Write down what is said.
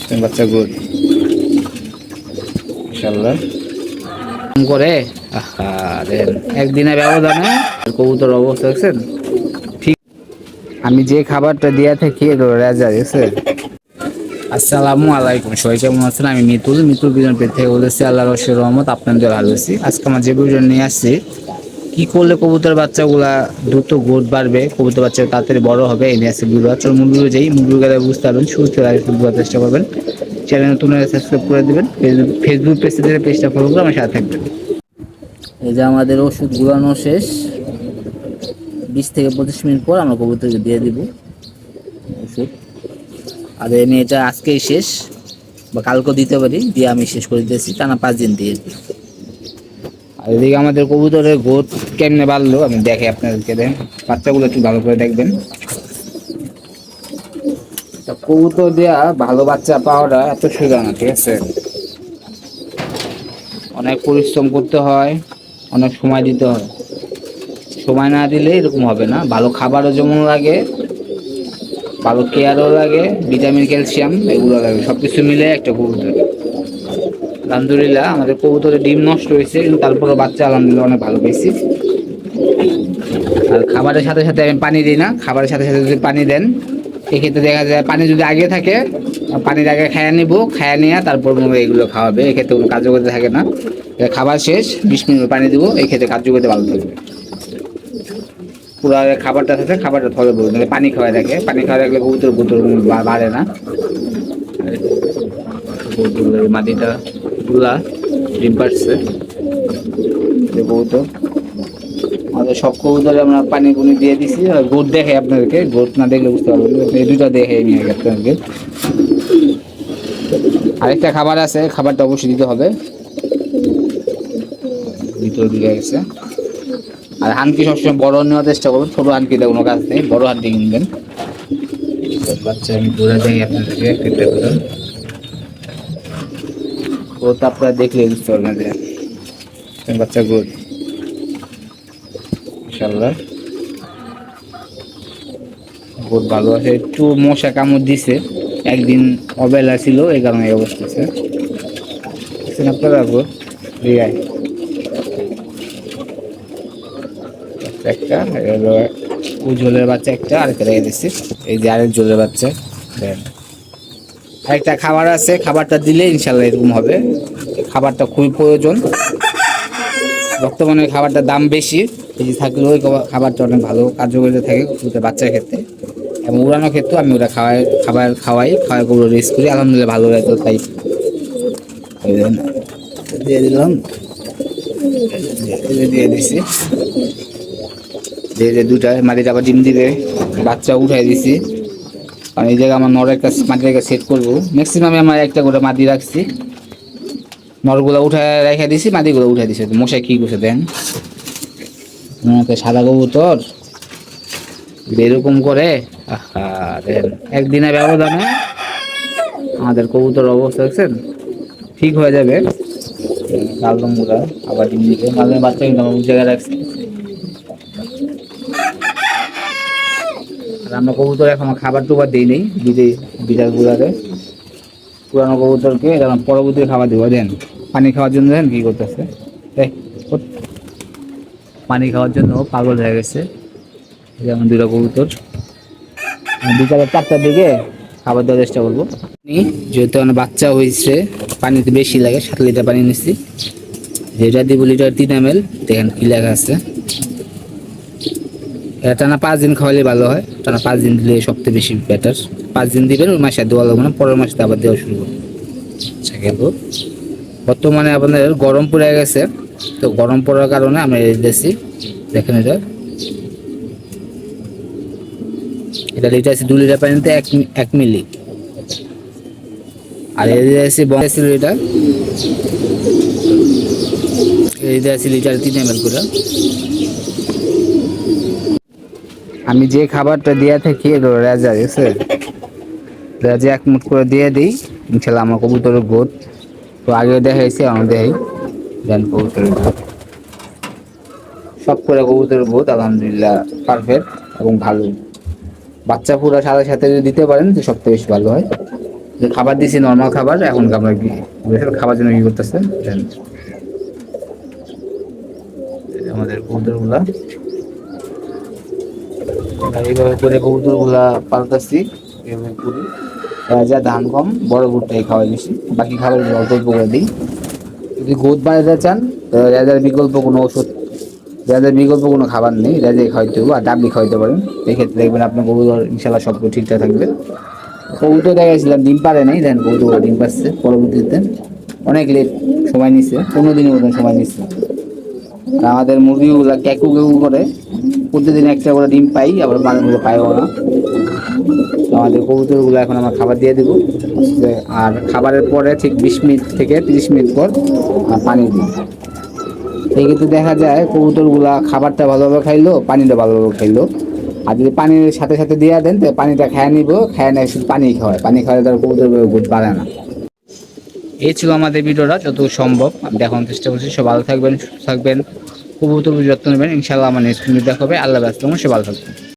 বাচ্চা গুড ইনশাআল্লাহ করে। আহা দেন একদিনের ব্যবধানে কবুতর অবস্থা দেখছেন। ঠিক আমি যে খাবারটা দিয়া থাকি রেজা গেছে। আসসালামু আলাইকুম, সবাই কেমন আছেন? আমি মিতুল বিজন পেট থেকে বলেছি। আল্লাহর অশেষ রহমত আপনাদের ভালো আছি। আজকে আমার যে ভিডিও নিয়ে আসছি, কি করলে কবুতর বাচ্চাগুলা দ্রুত গ্রোথ বাড়বে, কবুতর বাচ্চা তাড়াতাড়ি বড় হবে, এই নিয়ে আসছে ভিডিও। চল মুরগিগুলো যাই, মুরগির গায়ে বুঝতে পারবেন, শুরু থেকে আগে বোঝার চেষ্টা করবেন। চ্যানেল নতুন সাবস্ক্রাইব করে দেবেন, ফেসবুক পেজটা ফলো করে আমার সাথে থাকবেন। এই যে আমাদের ওষুধ গুলানো শেষ, 20 থেকে 25 মিনিট পর আমরা কবুতরকে দিয়ে দিব ওষুধ। আর এমনি এটা আজকেই শেষ বা কালকে দিতে পারি, দিয়ে আমি শেষ করে দিয়েছি, টানা 5 দিন দিয়ে। আর এদিকে আমাদের কবুতরের গ্রোথ কেমনে বাড়লো আমি দেখে আপনাদেরকে। দেন বাচ্চাগুলো একটু ভালো করে দেখবেন। কবুতর দেওয়া ভালো বাচ্চা পাওয়াটা এত সোজা না, ঠিক আছে? অনেক পরিশ্রম করতে হয়, অনেক সময় দিতে হয়। সময় না দিলে এরকম হবে না। ভালো খাবারও যেমন লাগে, ভালো কেয়ারও লাগে, ভিটামিন ক্যালসিয়াম এগুলো লাগে, সবকিছু মিলে একটা কবুতর। আলহামদুলিল্লাহ আমাদের কবুতরের ডিম নষ্ট হয়েছে, কিন্তু তারপরে বাচ্চা আলহামদুলিল্লাহ অনেক ভালো পেয়েছি। আর খাবারের সাথে সাথে আমি পানি দিই না। খাবারের সাথে সাথে যদি পানি দেন, এক্ষেত্রে দেখা যায় পানি যদি আগে থাকে, পানির আগে খায়া নিব, খায়া নিয়ে তারপর এগুলো খাওয়াবে, এক্ষেত্রে কোনো কার্যকরতা থাকে না। খাবার শেষ 20 মিনিট পানি দিব, এক্ষেত্রে কার্যকরতা ভালো থাকবে। পুরো খাবারটা থাকে, খাবারটা ধরে পড়বে, পানি খাওয়াই রাখে, পানি খাওয়াই রাখলে কবুতর বাড়ে না। মাটিটা গুলা ডিম পাড়ছে কবুতর। আমাদের সব কবুতরে আমরা পানি পুনি দিয়ে দিছি। আর গোট দেখে আপনাদেরকে, গোট না দেখলে বুঝতে পারবেন, এই দুটা দেখে নিয়ে গেছে আপনাদেরকে। আরেকটা খাবার আছে, খাবারটা অবশ্যই দিতে হবে। ভিতরে দিকে গেছে। আর হানকি সবসময় বড় নেওয়ার চেষ্টা করবেন, ছোট হানকিতে কোনো কাজ নেই, বড় হানকি কিনবেন। বাচ্চা আমি ঘুরে দেখি আপনাদেরকে একটা করে। গ্রোথ আপনারা দেখলে বুঝতে পারবেন যে বাচ্চা গ্রোথ ইনশাআল্লাহ বহুত ভালো আছে। একটু মশা কামড় দিছে, একদিন অবেলা ছিল, এই কারণে এই অবস্থা আছে। আপনারা গ্রোথ রিয়াই একটা উজ্জ্বলের বাচ্চা একটা, আরেকটা রেখে দিচ্ছি। এই যে আরেক জলের বাচ্চা। আরেকটা খাবার আছে, খাবারটা দিলে ইনশাল্লাহ এরকম হবে। খাবারটা খুবই প্রয়োজন, বর্তমানে খাবারটার দাম বেশি, বেশি থাকলেও ওই খাবারটা অনেক ভালো কার্যকারিতা থাকে বাচ্চার ক্ষেত্রে এবং উড়ানোর ক্ষেত্রে। আমি ওটা খাওয়াই করে রেস্ট করি, আলহামদুলিল্লাহ ভালো লাগে। তাই দিয়ে দিলাম, দিয়ে দিছি। যে দুটা মাটিতে আবার ডিম দিবে, বাচ্চা উঠাই দিছি। কারণ এই জায়গায় আমার নর একটা মাটির জায়গায় সেট করবো। ম্যাক্সিমাম আমার একটা করে মাটি রাখছি, নরগুলো উঠায় রেখে দিছি, মাটিগুলো উঠাই দিছি। মশাই কি করছে দেন, সাদা কবুতর এরকম করে। আহা দেন একদিনের ব্যবধানে আমাদের কবুতর অবস্থা দেখছেন, ঠিক হয়ে যাবে। লাল রঙগুলা আবার ডিম দিতে, মাঝে বাচ্চা কিন্তু আমার জায়গায় রাখছি। আর আমরা কবুতর এখন খাবার টুবার দিই নেই, বিড়াল গুলারে। পুরানো কবুতরকে পরবর্তী খাবার দিব। দেন পানি খাওয়ার জন্য দেন কি করতেছে, পানি খাওয়ার জন্য পাগল হয়ে গেছে। যেমন দুটা কবুতর বিকালে 4টার দিকে খাবার দেওয়ার চেষ্টা করবো। যেহেতু আমার বাচ্চা হয়েছে, পানিতে বেশি লাগে, 7 লিটার পানি নিচ্ছি। যেটা দিব লিটার 3 ml। দেখেন কি লেখা আছে। টানা 5 দিন খাওয়ালে ভালো হয়, টানা 5 দিন দিলে সবচেয়ে বেশি বেটার। 5 দিন দিবেন, ওই মাসে দেওয়া লাগবে না, পরের মাসে আবার দেওয়া শুরু করবো। বর্তমানে আপনাদের গরম পড়ে গেছে, তো গরম পড়ার কারণে আমরা দিয়েছি। দেখেন এটা লিটার আছে 2 লিটার পানিতে 1 মিলি। আর এই দিয়েছি বঙ্গেছিল, এই দিয়েছি লিটার 3 ml করে। আমি যে খাবারটা দিয়ে থাকি রেজা গেছে, রেজা 1 মুঠ করে দিয়ে দিই, ইনশাল্লাহ আমার কবুতরের গ্রোথ তো আগে দেখাইছি, আমার দেখাই দেন কবুতরের গ্রোথ। সব করে কবুতরের গ্রোথ আলহামদুলিল্লাহ পারফেক্ট এবং ভালো। বাচ্চা পুরো সাথে সাথে যদি দিতে পারেন তো সবথেকে বেশি ভালো হয়। যে খাবার দিছি নর্মাল খাবার, এখন আমরা কি খাবার জন্য কি করতেছে দেন আমাদের কবুতরগুলা এইভাবে করে কবুতরগুলা পাল্টাচ্ছি, এইভাবে করি। যা ধান কম বড় ভুট্টাই খাওয়াই বেশি, বাকি খাবার অল্প অল্প করে দিই। যদি গোদ বাড়াতে চান রেজার বিকল্প কোনো ওষুধ, রেজার বিকল্প কোনো খাবার নেই, রেজাই খাওয়াইতে হবে আর ডাবলি খাওয়াইতে পারেন। এক্ষেত্রে দেখবেন আপনার কবুতর ইনশাল্লাহ সব কিছু ঠিকঠাক থাকবে। কবুতর দেখাইছিলাম ডিম পারে নাই, দেন কবুতর ডিম পাচ্ছে পরবর্তীতে, অনেক লেট সময় নিচ্ছে, 15 দিনের মতন সময় নিচ্ছে। আর আমাদের মুরগিগুলা ক্যাকু ক্যাকু করে প্রতিদিন একটা করে ডিম পাই, আবার মাঝে মধ্যে পাইও না। আমাদের কবুতরগুলো এখন আমরা খাবার দিয়ে দেবো, আর খাবারের পরে ঠিক 20 মিনিট থেকে 30 মিনিট পর পানি দিই। এই কিন্তু দেখা যায় কবুতরগুলা খাবারটা ভালোভাবে খাইলো, পানিটা ভালোভাবে খাইলো। আর যদি পানির সাথে সাথে দিয়ে দেন তো পানিটা খেয়ে নিব, খেয়ে নেয় শুধু পানি খাওয়ায়, পানি খাওয়ালে তার কবুতর গুড বাড়ে না। এই ছিল আমাদের ভিডিওটা, যত সম্ভব আমি দেখানোর চেষ্টা করছি। সব ভালো থাকবেন, সুস্থ থাকবেন, কবুতর যত্ন নেবেন। ইনশাআল্লাহ আমার নেক্সট ভিডিও দেখা হবে। আল্লাহ হাফেজ, সে ভালো থাকবেন।